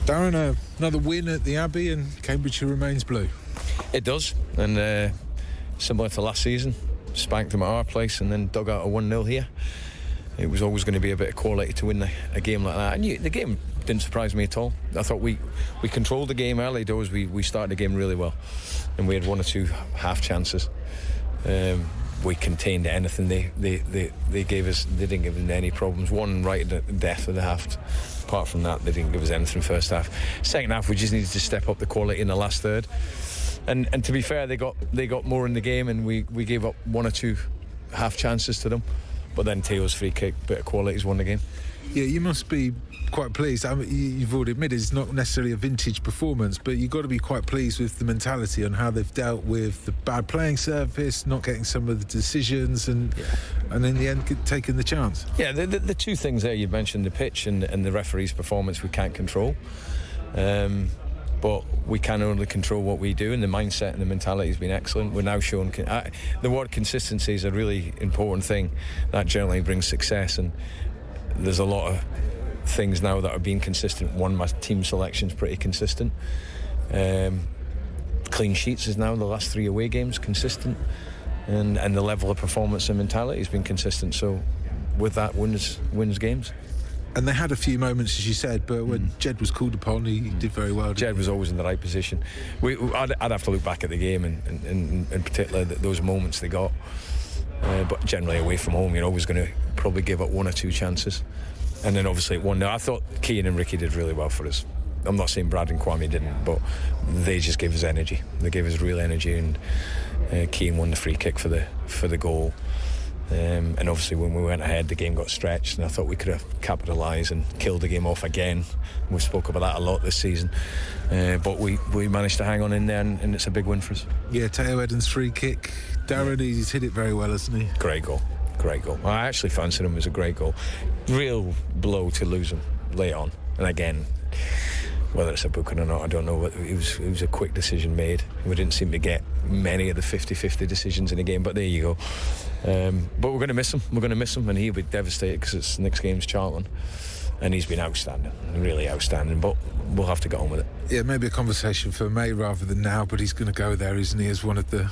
Darren, another win at the Abbey and Cambridgeshire remains blue. It does, and similar to last season, spanked them at our place and then dug out a 1-0 here. It was always going to be a bit of quality to win a game like that, and the game didn't surprise me at all. I thought we controlled the game early doors. We started the game really well, and we had 1 or 2 half chances. We contained anything they gave us. They didn't give us any problems. One right at the death of the half. Apart from that, they didn't give us anything first half. Second half, we just needed to step up the quality in the last third. And to be fair, they got more in the game, and we gave up 1 or 2 half chances to them. But then Teo's free kick, bit of quality's won the game. Yeah, you must be quite pleased. I mean, you've already admitted it's not necessarily a vintage performance, but you've got to be quite pleased with the mentality on how they've dealt with the bad playing surface, not getting some of the decisions, and in the end taking the chance. Yeah, the 2 things there you mentioned, the pitch and the referee's performance, we can't control. But we can only control what we do, and the mindset and the mentality has been excellent. We're now showing the word consistency is a really important thing that generally brings success, and there's a lot of things now that are being consistent. One, my team selection's pretty consistent. Clean sheets is now the last 3 away games consistent, and the level of performance and mentality has been consistent. So with that, wins games. And they had a few moments, as you said, but when Jed was called upon, he did very well. Jed was always in the right position. I'd have to look back at the game, and in particular those moments they got. But generally away from home, you're always going to probably give up 1 or 2 chances. And then obviously at 1-0, I thought Keane and Ricky did really well for us. I'm not saying Brad and Kwame didn't, but they just gave us energy. They gave us real energy, and Keane won the free kick for the goal. And obviously when we went ahead, the game got stretched, and I thought we could have capitalised and killed the game off again. We spoke about that a lot this season, but we managed to hang on in there, and it's a big win for us. Yeah, Teo Edden's free kick, Darren, he's hit it very well, hasn't he? Great goal. I actually fancied him as a great goal. Real blow to lose him late on, and again, whether it's a booking or not, I don't know, but it was a quick decision made. We didn't seem to get many of the 50-50 decisions in the game, but there you go. But we're going to miss him, and he'll be devastated because it's next game's Charlton, and he's been outstanding, really outstanding, but we'll have to get on with it. Yeah, maybe a conversation for May rather than now, but he's going to go there, isn't he, as one of the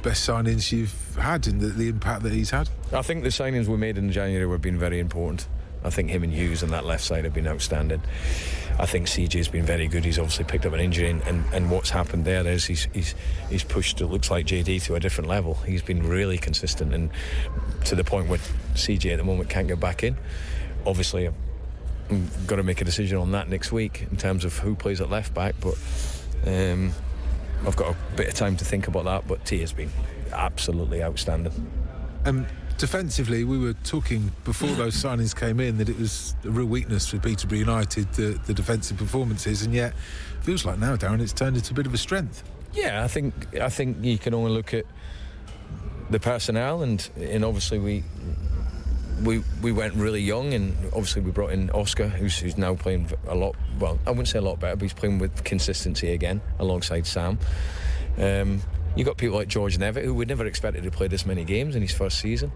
best signings you've had, and the impact that he's had? I think the signings we made in January have been very important. I think him and Hughes on that left side have been outstanding. I think CJ's been very good. He's obviously picked up an injury, and what's happened there is he's pushed, it looks like, JD to a different level. He's been really consistent, and to the point where CJ at the moment can't get back in. Obviously I've got to make a decision on that next week in terms of who plays at left back, but I've got a bit of time to think about that. But T has been absolutely outstanding. Defensively, we were talking before those signings came in that it was a real weakness for Peterborough United, the defensive performances, and yet it feels like now, Darren, it's turned into a bit of a strength. Yeah, I think you can only look at the personnel, and obviously we went really young, and obviously we brought in Oscar, who's now playing a lot. Well, I wouldn't say a lot better, but he's playing with consistency again alongside Sam. You got people like George Nevitt, who we never expected to play this many games in his first season.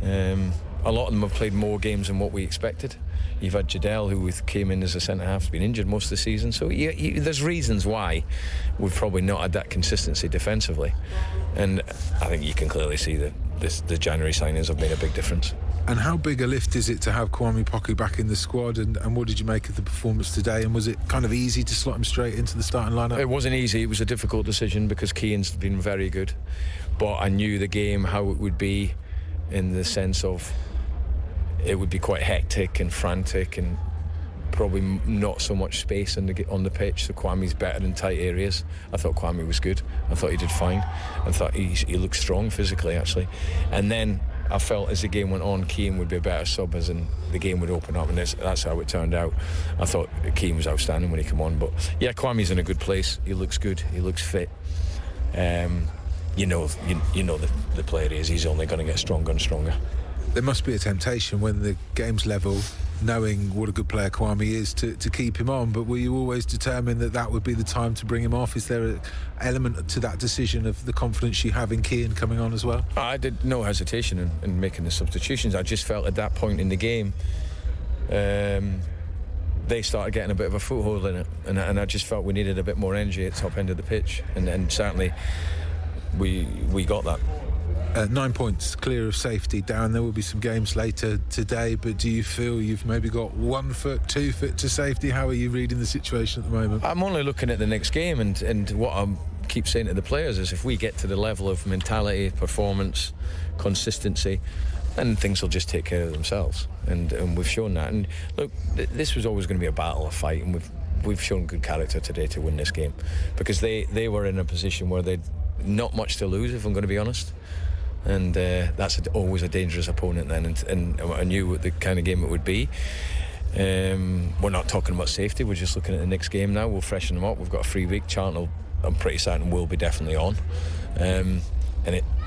A lot of them have played more games than what we expected. You've had Jadel, who came in as a centre-half, has been injured most of the season. So there's reasons why we've probably not had that consistency defensively. And I think you can clearly see that the January signings have made a big difference. And how big a lift is it to have Kwame Poku back in the squad, and what did you make of the performance today, and was it kind of easy to slot him straight into the starting lineup? It wasn't easy. It was a difficult decision because Keane's been very good, but I knew the game, how it would be, in the sense of it would be quite hectic and frantic and probably not so much space on the pitch, so Kwame's better in tight areas. I thought Kwame was good. I thought he did fine. I thought he looked strong physically, actually. And then I felt as the game went on, Keane would be a better sub, as in the game would open up, and that's how it turned out. I thought Keane was outstanding when he came on, but yeah, Kwame's in a good place. He looks good. He looks fit. You know the player he is. He's only going to get stronger and stronger. There must be a temptation when the game's level, knowing what a good player Kwame is, to keep him on, but were you always determined that would be the time to bring him off? Is there an element to that decision of the confidence you have in Keane coming on as well? I did no hesitation in making the substitutions. I just felt at that point in the game they started getting a bit of a foothold in it, and I just felt we needed a bit more energy at the top end of the pitch, and certainly we got that. 9 points clear of safety. Darren, there will be some games later today, but do you feel you've maybe got 1 foot, 2 foot to safety? How are you reading the situation at the moment? I'm only looking at the next game, and what I keep saying to the players is if we get to the level of mentality, performance, consistency, then things will just take care of themselves, and we've shown that. And look, this was always going to be a battle, a fight, and we've shown good character today to win this game, because they were in a position where they'd not much to lose, if I'm going to be honest. And that's always a dangerous opponent then, and I knew what the kind of game it would be. We're not talking about safety, we're just looking at the next game now. We'll freshen them up. We've got a free week. Charlton, I'm pretty certain, will be definitely on.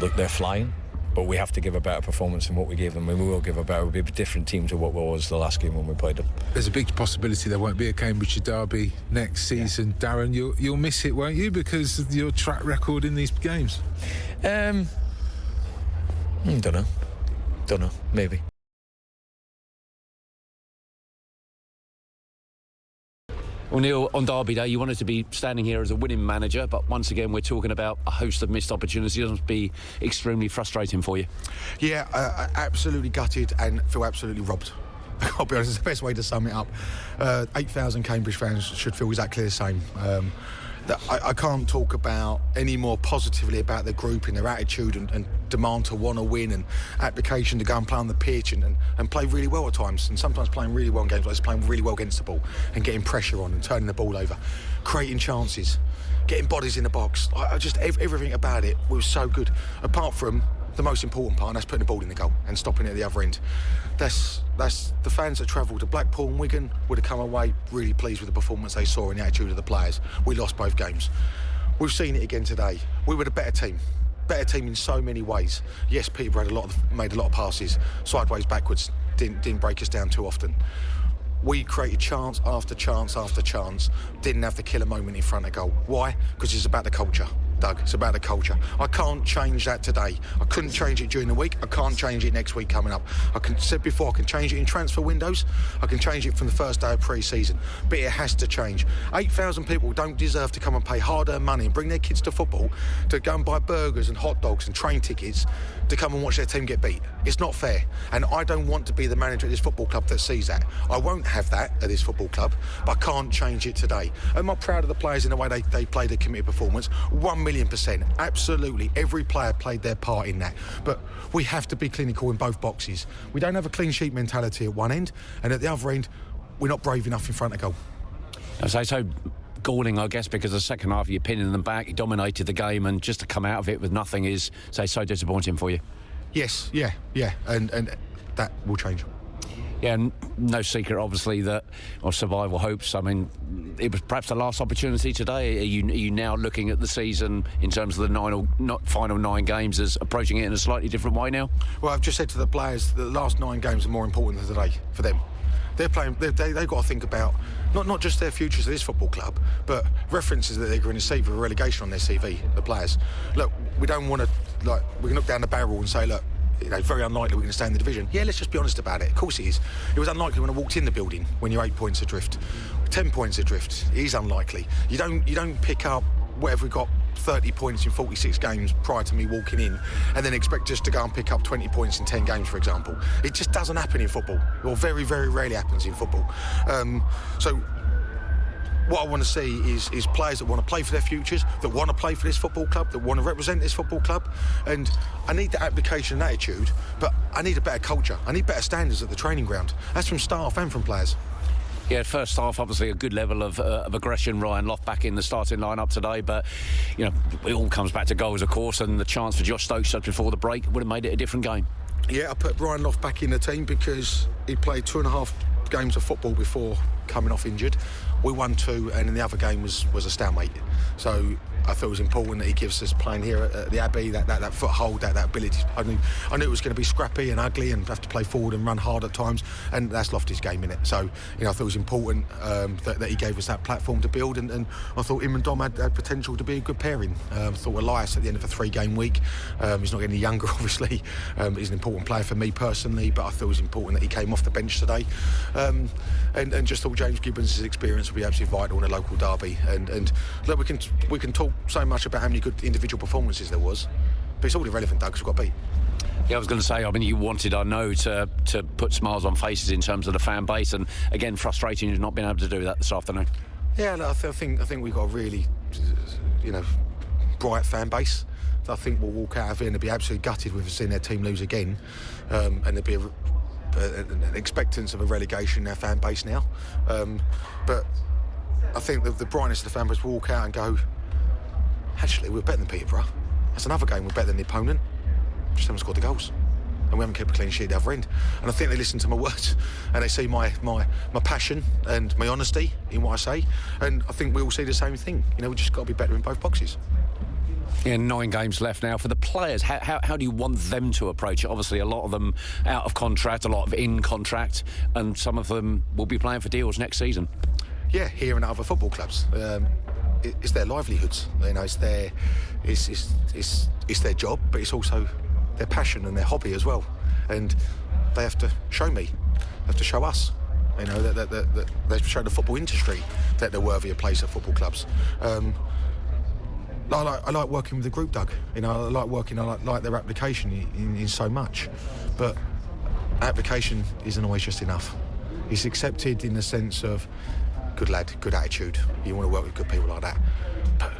Look, they're flying, but we have to give a better performance than what we gave them, and we will give we'll be a different team to what was the last game when we played them. There's a big possibility there won't be a Cambridshire derby next season. Yeah. Darren, you'll miss it, won't you, because of your track record in these games? Don't know, maybe. Well, Neil, on Derby Day, you wanted to be standing here as a winning manager, but once again, we're talking about a host of missed opportunities. It must be extremely frustrating for you. Yeah, absolutely gutted and feel absolutely robbed. I'll be honest, it's the best way to sum it up. 8,000 Cambridge fans should feel exactly the same. I can't talk about any more positively about the group and their attitude and demand to want to win and application to go and play on the pitch and play really well at times, and sometimes playing really well in games like this, playing really well against the ball and getting pressure on and turning the ball over, creating chances, getting bodies in the box. Everything about it was so good, apart from the most important part, and that's putting the ball in the goal and stopping it at the other end. That's the fans that travelled to Blackpool and Wigan would have come away really pleased with the performance they saw and the attitude of the players. We lost both games. We've seen it again today. We were the better team in so many ways. Yes, Peterborough made a lot of passes, sideways, backwards, didn't break us down too often. We created chance after chance after chance, didn't have the killer moment in front of goal. Why? Because it's about the culture. Doug, it's about the culture. I can't change that today. I couldn't change it during the week. I can't change it next week coming up. Said before, I can change it in transfer windows. I can change it from the first day of pre-season. But it has to change. 8,000 people don't deserve to come and pay hard-earned money and bring their kids to football to go and buy burgers and hot dogs and train tickets to come and watch their team get beat. It's not fair. And I don't want to be the manager at this football club that sees that. I won't have that at this football club, but I can't change it today. Am I proud of the players in the way they played a committed performance? 1,000,000%. Absolutely. Every player played their part in that. But we have to be clinical in both boxes. We don't have a clean sheet mentality at one end, and at the other end, we're not brave enough in front of goal. So galling, I guess, because the second half you're pinning them back, you dominated the game, and just to come out of it with nothing is, so disappointing for you. Yes, yeah, and that will change. Yeah, and no secret, obviously, that or survival hopes. I mean, it was perhaps the last opportunity today. Are you now looking at the season in terms of the final 9 games as approaching it in a slightly different way now? Well, I've just said to the players the last 9 games are more important than today for them. They're playing. They've got to think about not just their futures at this football club, but references that they're going to see for relegation on their CV. The players. Look, we don't want to we can look down the barrel and say, look, very unlikely we're going to stay in the division. Yeah, let's just be honest about it. Of course it is. It was unlikely when I walked in the building when you're 8 points adrift, 10 points adrift. It is unlikely. You don't pick up whatever we got 30 points in 46 games prior to me walking in and then expect us to go and pick up 20 points in 10 games, for example. It just doesn't happen in football, or very, very rarely happens in football. So what I want to see is players that want to play for their futures, that want to play for this football club, that want to represent this football club. And I need that application and attitude, but I need a better culture. I need better standards at the training ground. That's from staff and from players. Yeah, first half, obviously a good level of aggression. Ryan Loft back in the starting line-up today, but it all comes back to goals, of course, and the chance for Josh Stokes just before the break would have made it a different game. Yeah, I put Ryan Loft back in the team because he played 2.5 games of football before coming off injured. We won 2, and then the other game was a stalemate. So I thought it was important that he gives us playing here at the Abbey that foothold, that ability. I knew it was going to be scrappy and ugly and have to play forward and run hard at times, and that's Lofty's game, innit? So I thought it was important that he gave us that platform to build, and I thought him and Dom had potential to be a good pairing. I thought Elias at the end of a 3-game week, he's not getting any younger, obviously. He's an important player for me personally, but I thought it was important that he came off the bench today, and just thought James Gibbons' experience will be absolutely vital in a local derby. And look, we can talk so much about how many good individual performances there was, but it's all irrelevant, Doug, because we've got beat. Yeah, I was going to say, I mean, you wanted, I know, to put smiles on faces in terms of the fan base, and again, frustrating you've not been able to do that this afternoon. Yeah, look, I think we've got a really, bright fan base. I think we'll walk out of here and they'll be absolutely gutted with seeing their team lose again, and there'll be an expectance of a relegation in their fan base now. But I think the brightness of the fan base will walk out and go, actually, we're better than Peterborough. That's another game, we're better than the opponent. Just haven't scored the goals. And we haven't kept a clean sheet at the other end. And I think they listen to my words and they see my passion and my honesty in what I say. And I think we all see the same thing. We've just got to be better in both boxes. Yeah, 9 games left now. For the players, how do you want them to approach it? Obviously, a lot of them out of contract, a lot of in contract, and some of them will be playing for deals next season. Yeah, here and at other football clubs. It's their livelihoods. It's their job, but it's also their passion and their hobby as well. And they have to show me, they have to show us, that they have to show the football industry that they're worthy of place at football clubs. I like working with the group, Doug. I like their application in so much. But application isn't always just enough. It's accepted in the sense of good lad, good attitude. You want to work with good people like that. But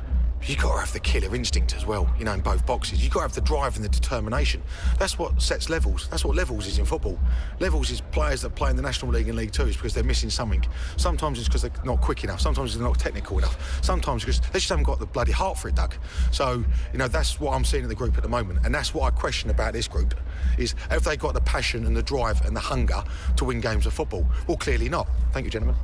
you've got to have the killer instinct as well, in both boxes. You've got to have the drive and the determination. That's what sets levels. That's what levels is in football. Levels is players that play in the National League and League Two is because they're missing something. Sometimes it's because they're not quick enough. Sometimes they're not technical enough. Sometimes because they just haven't got the bloody heart for it, Doug. So, that's what I'm seeing in the group at the moment. And that's what I question about this group, is have they got the passion and the drive and the hunger to win games of football? Well, clearly not. Thank you, gentlemen.